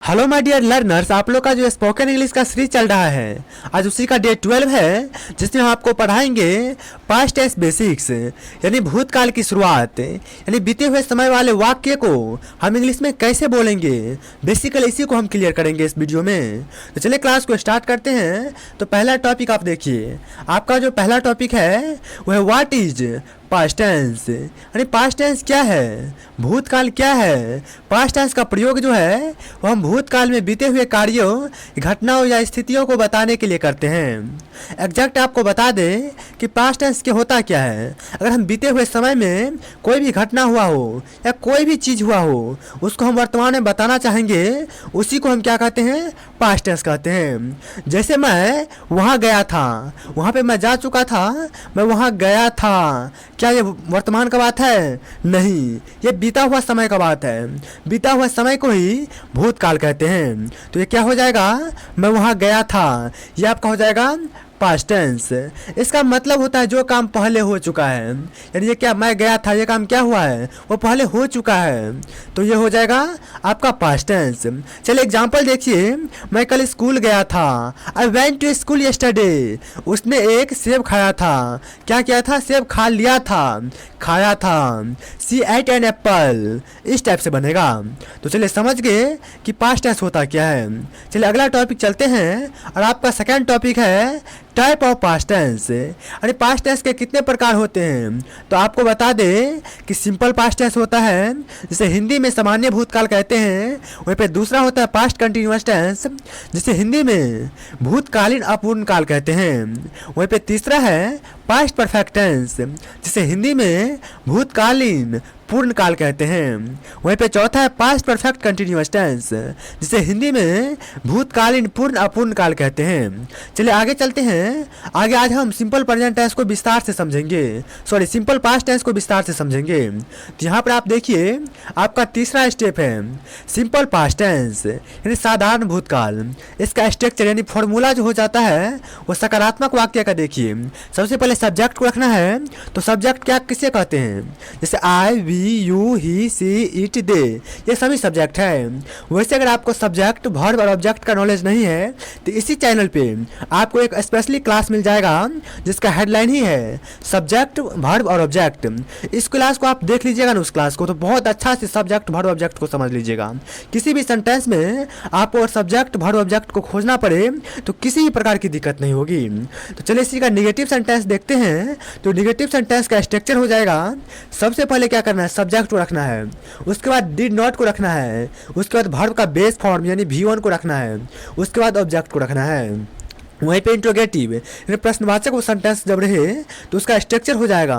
Hello my dear learners, आप लोग का जो स्पोकन इंग्लिश का सीरीज चल रहा है, आज उसी का डे 12 है, जिसमें हम आपको पढ़ाएंगे पास्ट टेंस बेसिक्स यानी भूतकाल की शुरुआत, यानी बीते हुए समय वाले वाक्य को हम इंग्लिश में कैसे बोलेंगे। बेसिकली इसी को हम क्लियर करेंगे इस वीडियो में। तो चलिए क्लास को स्टार्ट करते हैं। तो पहला टॉपिक आप देखिए, आपका जो पहला टॉपिक है वो है व्हाट इज पास्ट टेंस, यानी पास्ट टेंस क्या है, भूतकाल क्या है। पास्ट टेंस का प्रयोग जो है वो हम भूतकाल में बीते हुए कार्यों, घटनाओं या स्थितियों को बताने के लिए करते हैं। एग्जैक्ट आपको बता दें कि पास्ट टेंस क्या होता क्या है। अगर हम बीते हुए समय में कोई भी घटना हुआ हो या कोई भी चीज़ हुआ हो, उसको हम वर्तमान में बताना चाहेंगे, उसी को हम क्या कहते हैं, पास्ट टेंस कहते हैं। जैसे मैं वहाँ गया था, वहाँ पे मैं जा चुका था, मैं वहाँ गया था। क्या ये वर्तमान का बात है? नहीं, ये बीता हुआ समय का बात है। बीता हुआ समय को ही भूतकाल कहते हैं। तो ये क्या हो जाएगा, मैं वहाँ गया था, ये आपका हो जाएगा पास्ट टेंस। इसका मतलब होता है जो काम पहले हो चुका है, यानी ये क्या, मैं गया था, ये काम क्या हुआ है, वो पहले हो चुका है, तो ये हो जाएगा आपका पास्ट टेंस। चलिए एग्जांपल देखिए, मैं कल स्कूल गया था, I went to school yesterday. उसने एक सेब खाया था। क्या किया था, सेब खा लिया था, खाया था। सी एट एन एप्पल, इस टाइप से बनेगा। तो चलिए समझ गए कि पास्ट टेंस होता क्या है। चलिए अगला टॉपिक चलते हैं, और आपका सेकेंड टॉपिक है टाइप ऑफ पास्ट टेंस, यानी पास्ट टेंस के कितने प्रकार होते हैं। तो आपको बता दें कि सिंपल पास्ट टेंस होता है, जिसे हिंदी में सामान्य भूतकाल कहते हैं। वहीं पे दूसरा होता है पास्ट कंटिन्यूअस टेंस, जिसे हिंदी में भूतकालीन अपूर्ण काल कहते हैं। वहीं पे तीसरा है पास्ट परफेक्ट टेंस, जिसे हिंदी में भूतकालीन पूर्ण काल कहते हैं। वहीं पे चौथा है पास्ट परफेक्ट कंटिन्यूअस टेंस, जिसे हिंदी में भूतकालीन पूर्ण अपूर्ण काल कहते हैं। चलिए आगे चलते हैं। आगे आज हम सिंपल प्रेजेंट टेंस को विस्तार से समझेंगे, सॉरी सिंपल पास्ट टेंस को विस्तार से समझेंगे। तो यहाँ पर आप देखिए, आपका तीसरा स्टेप है सिंपल पास्ट टेंस, यानी साधारण भूतकाल। इसका स्ट्रक्चर यानी फॉर्मूला जो हो जाता है वो सकारात्मक वाक्य का देखिए। सबसे पहले सब्जेक्ट को रखना है। तो सब्जेक्ट क्या किसे कहते हैं, जैसे I, we, you, he, she, it, they, ये सभी सब्जेक्ट है। वैसे अगर आपको सब्जेक्ट, वर्ब और ऑब्जेक्ट का नॉलेज नहीं है, तो इसी चैनल पे आपको एक स्पेशली क्लास मिल जाएगा, जिसका हेडलाइन ही है सब्जेक्ट, वर्ब और ऑब्जेक्ट। इस क्लास को आप देख लीजिएगा ना, उस क्लास को, तो बहुत अच्छा से सब्जेक्ट, वर्ब, ऑब्जेक्ट को समझ लीजिएगा। किसी भी सेंटेंस में आपको सब्जेक्ट, वर्ब, ऑब्जेक्ट को खोजना पड़े तो किसी भी प्रकार की दिक्कत नहीं होगी। तो चलिए इसी का निगेटिव सेंटेंस देखते हैं। तो निगेटिव सेंटेंस का स्ट्रक्चर हो जाएगा, सबसे पहले क्या करना है, सब्जेक्ट को रखना है, उसके बाद डिड नॉट को रखना है, उसके बाद वर्ब का बेस फॉर्म यानी V1 को रखना है, उसके बाद ऑब्जेक्ट को रखना है। वहीं पे इंट्रोगेटिव यानी प्रश्नवाचक वो सेंटेंस जब रहे तो उसका स्ट्रक्चर हो जाएगा,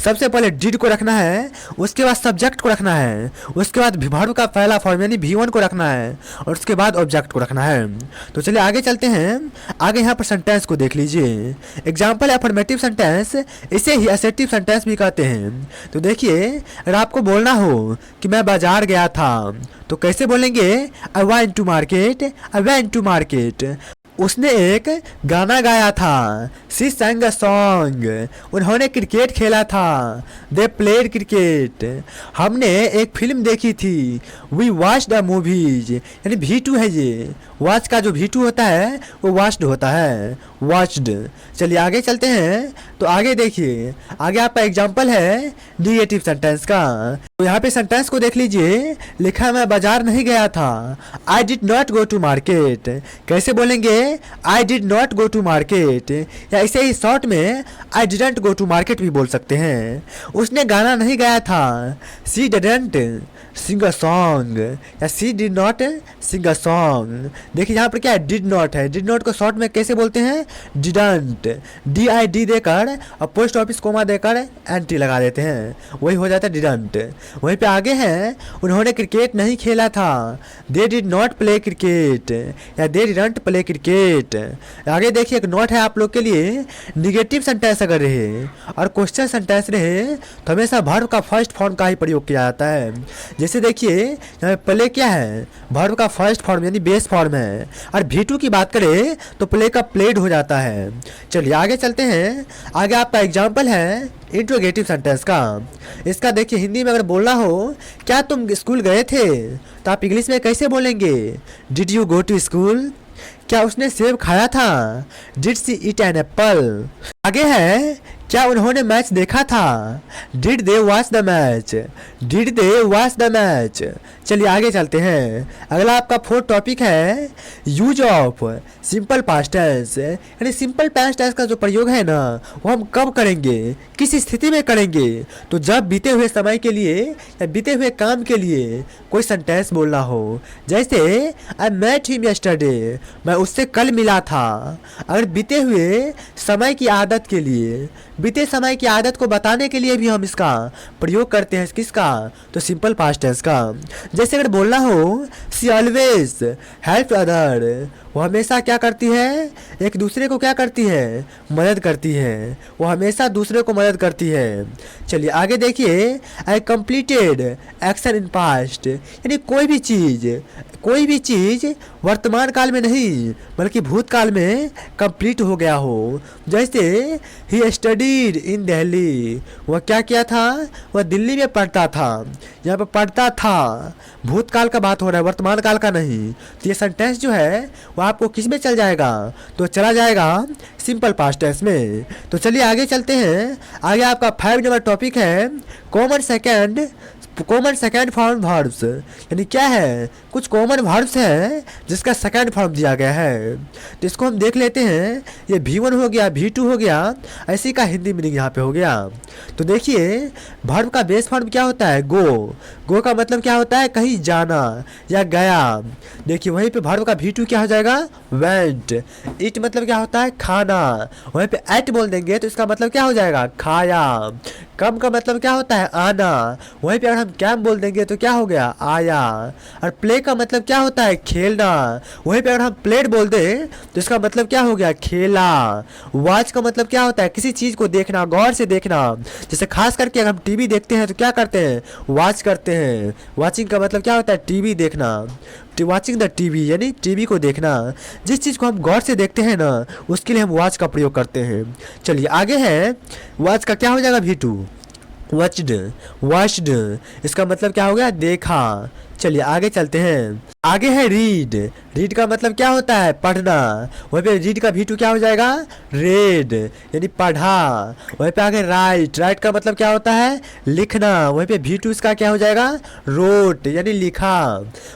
सबसे पहले डिड को रखना है, उसके बाद सब्जेक्ट को रखना है, उसके बाद वर्ब का पहला फॉर्म यानी V1 को रखना है, और उसके बाद ऑब्जेक्ट को रखना है। तो चलिए आगे चलते हैं। आगे यहाँ पर सेंटेंस को देख लीजिए। एग्जाम्पल है अफर्मेटिव सेंटेंस, इसे ही असर्टिव सेंटेंस भी कहते हैं। तो देखिए, अगर आपको बोलना हो कि मैं बाजार गया था, तो कैसे बोलेंगे, I went to market, I went to market. उसने एक गाना गाया था, सी sang a song, उन्होंने क्रिकेट खेला था, दे प्लेड क्रिकेट। हमने एक फिल्म देखी थी, वी वॉच्ड द मूवीज, यानी V2 है ये। वॉच का जो V2 होता है वो वॉच्ड होता है, वॉच्ड। चलिए आगे चलते हैं। तो आगे देखिए, आगे आपका एग्जाम्पल है निगेटिव सेंटेंस का। तो यहाँ पे सेंटेंस को देख लीजिए, लिखा है मैं बाजार नहीं गया था, I did not go to market. कैसे बोलेंगे, I did not go to market, या इसे ही शॉर्ट में I didn't go to market भी बोल सकते हैं। उसने गाना नहीं गाया था, सी डिडंट सिंग अ सॉन्ग, या she did not sing a song. देखिए यहाँ पर क्या है, डिड नॉट है, डिड नॉट को शॉर्ट में कैसे बोलते हैं, डिडंट, DID देकर और पोस्ट ऑफिस कोमा देकर NT लगा देते हैं, वही हो जाता है डिडंट। वहीं पे आगे है, उन्होंने क्रिकेट नहीं खेला था, they did not play cricket, या दे डिडंट प्ले क्रिकेट। आगे देखिए, एक नोट है आप लोग के लिए, निगेटिव सेंटेंस अगर रहे और क्वेश्चन सेंटेंस रहे तो हमेशा वर्ब का फर्स्ट फॉर्म का ही प्रयोग किया जाता है। जैसे देखिए यहाँ पे प्ले क्या है, वर्ब का फर्स्ट फॉर्म यानी बेस फॉर्म है, और V2 की बात करें तो प्ले का प्लेड हो जाता है। चलिए आगे चलते हैं। आगे आपका एग्जाम्पल है इंट्रोगेटिव सेंटेंस का। इसका देखिए हिंदी में अगर बोलना हो क्या तुम स्कूल गए थे, तो आप इंग्लिश में कैसे बोलेंगे? Did you go to school? क्या उसने सेब खाया था? Did she eat an apple? आगे है क्या उन्होंने मैच देखा था? Did they watch the match? Did they watch the match? चलिए आगे चलते हैं। अगला आपका फोर्थ टॉपिक है use of simple past tense, यानी सिंपल पास्ट टेंस का जो प्रयोग है ना वो हम कब करेंगे, किस स्थिति में करेंगे? तो जब बीते हुए समय के लिए या बीते हुए काम के लिए कोई सेंटेंस बोलना हो। जैसे आई मेट हिम यस्टरडे, मैं उससे कल मिला था। अगर बीते हुए समय की आदत के लिए, बीते समय की आदत को बताने के लिए भी हम इसका प्रयोग करते हैं। किसका? तो सिंपल पास्ट टेंस का। जैसे अगर बोलना हो सी ऑलवेज हेल्प अदर, वो हमेशा क्या करती है? एक दूसरे को क्या करती है? मदद करती है। वो हमेशा दूसरे को मदद करती है। चलिए आगे देखिए I completed action in past, यानी कोई भी चीज़ वर्तमान काल में नहीं बल्कि भूतकाल में कंप्लीट हो गया हो। जैसे ही स्टडीड इन दिल्ली, वह क्या किया था? वह दिल्ली में पढ़ता था। यहाँ पर पढ़ता था भूतकाल का बात हो रहा है, वर्तमान काल का नहीं। तो ये सेंटेंस जो है वो आपको किस में चल जाएगा? तो चला जाएगा सिंपल पास्ट टेंस में। तो चलिए आगे चलते हैं। आगे आपका 5 नंबर टॉपिक है कॉमन सेकेंड फॉर्म वर्ब्स, यानी क्या है? कुछ कॉमन वर्ब्स हैं जिसका सेकेंड फॉर्म दिया गया है। तो इसको हम देख लेते हैं। ये V1 हो गया, V2 हो गया, ऐसे का हिंदी मीनिंग यहाँ पे हो गया। तो देखिए वर्ब का बेस फॉर्म क्या होता है? गो का मतलब क्या होता है? कहीं जाना या गया। देखिए वहीं पे वर्ब का V2 क्या हो जाएगा? वेंट। इट मतलब क्या होता है? खाना। वहीं पे एट बोल देंगे तो इसका मतलब क्या हो जाएगा? खाया। कम का मतलब क्या होता है? आना। वहीं पे अगर हम कैम बोल देंगे तो क्या हो गया? आया। और प्ले का मतलब क्या होता है? खेलना। वहीं पे अगर हम प्लेड बोल दें तो इसका मतलब क्या हो गया? खेला। वॉच का मतलब क्या होता है? किसी चीज़ को देखना, गौर से देखना। जैसे खास करके अगर हम टीवी देखते हैं तो क्या करते हैं? वॉच करते हैं। वॉचिंग का मतलब क्या होता है? टीवी देखना। वॉचिंग द टीवी यानी टीवी को देखना। जिस चीज़ को हम गौर से देखते हैं ना उसके लिए हम वॉच का प्रयोग करते हैं। चलिए आगे है वॉच का क्या हो जाएगा? V2। वॉच्ड, इसका मतलब क्या हो गया? देखा। चलिए आगे चलते हैं। आगे है रीड का मतलब क्या होता है? पढ़ना। वहीं पे रीड का V2 क्या हो जाएगा? रेड, यानी पढ़ा। वहीं पे आगे राइट का मतलब क्या होता है? लिखना। वहीं पे V2 इसका क्या हो जाएगा? रोट, यानी लिखा।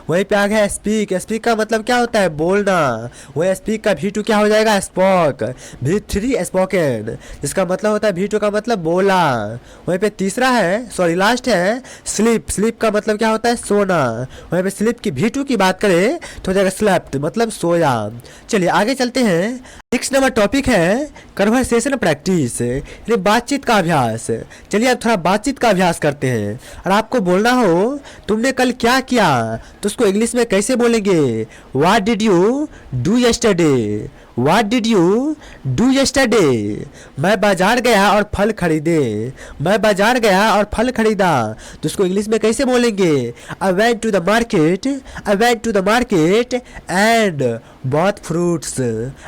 वहीं पे आगे है स्पीक का मतलब क्या होता है? बोलना। वही स्पीक का V2 क्या हो जाएगा? स्पोक। V3 स्पोकन, इसका मतलब होता है V2 का मतलब बोला। वहीं पे लास्ट है स्लीप का मतलब क्या होता है? सोना। वहीं पे स्लीप की V2 की बात करें तो हो जाएगा स्लेप्ट, मतलब सोया। चलिए आगे चलते हैं। 6 नंबर टॉपिक है कन्वर्सेशन प्रैक्टिस, यानी बातचीत का अभ्यास। चलिए अब थोड़ा बातचीत का अभ्यास करते हैं। और आपको बोलना हो तुमने कल क्या किया, तो उसको इंग्लिश में कैसे बोलेंगे? What did you do yesterday? What did you do yesterday? मैं बाजार गया और फल खरीदे। मैं बाजार गया और फल खरीदा, तो उसको इंग्लिश में कैसे बोलेंगे? I went to the market and bought fruits.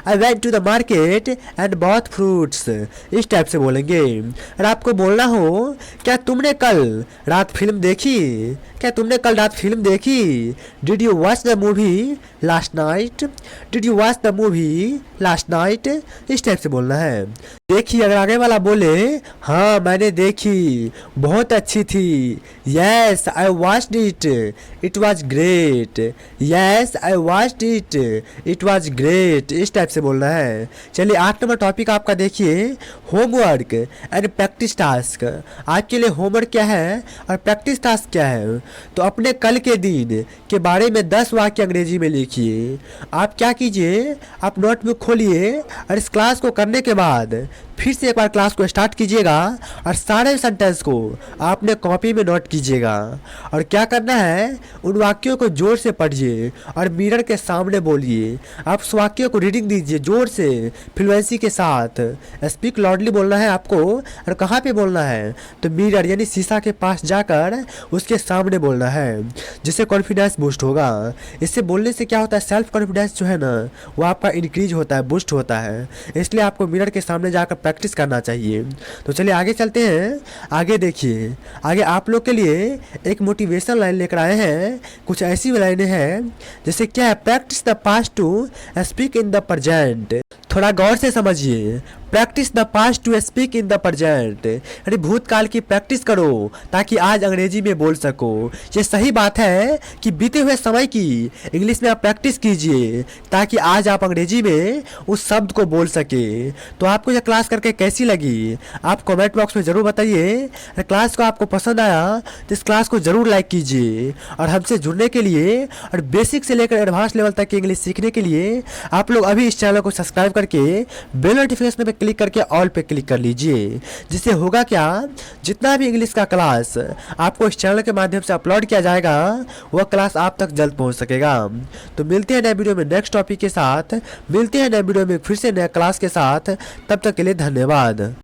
I went to the market and bought fruits, इस टाइप से बोलेंगे। और आपको बोलना हो क्या तुमने कल रात फिल्म देखी? Did you watch the movie last night? इस टाइप से बोलना है। देखिए अगर आगे वाला बोले हाँ मैंने देखी, बहुत अच्छी थी। Yes I watched it, it was great. It was great, इस टाइप से बोलना है। चलिए 8 नंबर टॉपिक आपका देखिए होमवर्क एंड प्रैक्टिस टास्क। आपके लिए होमवर्क क्या है और प्रैक्टिस टास्क क्या है? तो अपने कल के दिन के बारे में 10 वाक्य अंग्रेजी में लिखिए। आप क्या कीजिए, आप नोटबुक खोलिए और इस क्लास को करने के बाद फिर से एक बार क्लास को स्टार्ट कीजिएगा और सारे सेंटेंस को आपने कॉपी में नोट कीजिएगा। और क्या करना है, उन वाक्यों को जोर से पढ़िए और मिरर के सामने बोलिए। आप उस वाक्यों को रीडिंग दीजिए जोर से, फ्लुएंसी के साथ। स्पीक लाउडली बोलना है आपको। और कहाँ पे बोलना है, तो मिरर यानी शीशा के पास जाकर उसके सामने बोलना है, जिससे कॉन्फिडेंस बूस्ट होगा। इससे बोलने से क्या होता है, सेल्फ कॉन्फिडेंस जो है ना वो आपका इंक्रीज होता है, बूस्ट होता है। इसलिए आपको मिरर के सामने जाकर प्रैक्टिस करना चाहिए। तो चलिए आगे चलते हैं। आगे देखिए, आगे आप लोग के लिए एक मोटिवेशन लाइन लेकर आए हैं। कुछ ऐसी लाइनें हैं जैसे क्या है, practice the past to speak in the present. थोड़ा गौर से समझिए, practice the past to speak in the present, यानी भूतकाल की प्रैक्टिस करो ताकि आज अंग्रेजी में बोल सको। ये सही बात है कि बीते हुए समय की इंग्लिश में आप प्रैक्टिस कीजिए ताकि आज आप अंग्रेजी में उस शब्द को बोल सके। तो आपको यह क्लास करके कैसी लगी, आप कमेंट बॉक्स में ज़रूर बताइए। क्लास को आपको पसंद आया तो इस क्लास को ज़रूर लाइक कीजिए। और हमसे जुड़ने के लिए और बेसिक से लेकर एडवांस लेवल तक की इंग्लिश सीखने के लिए आप लोग अभी इस चैनल को सब्सक्राइब करके बेल नोटिफिकेशन पे क्लिक करके ऑल पे क्लिक कर लीजिए। जिससे होगा क्या, जितना भी इंग्लिश का क्लास आपको इस चैनल के माध्यम से अपलोड किया जाएगा वह क्लास आप तक जल्द पहुंच सकेगा। तो मिलते हैं नए वीडियो में नेक्स्ट टॉपिक के साथ, मिलते हैं नए वीडियो में फिर से नए क्लास के साथ। तब तक के लिए धन्यवाद।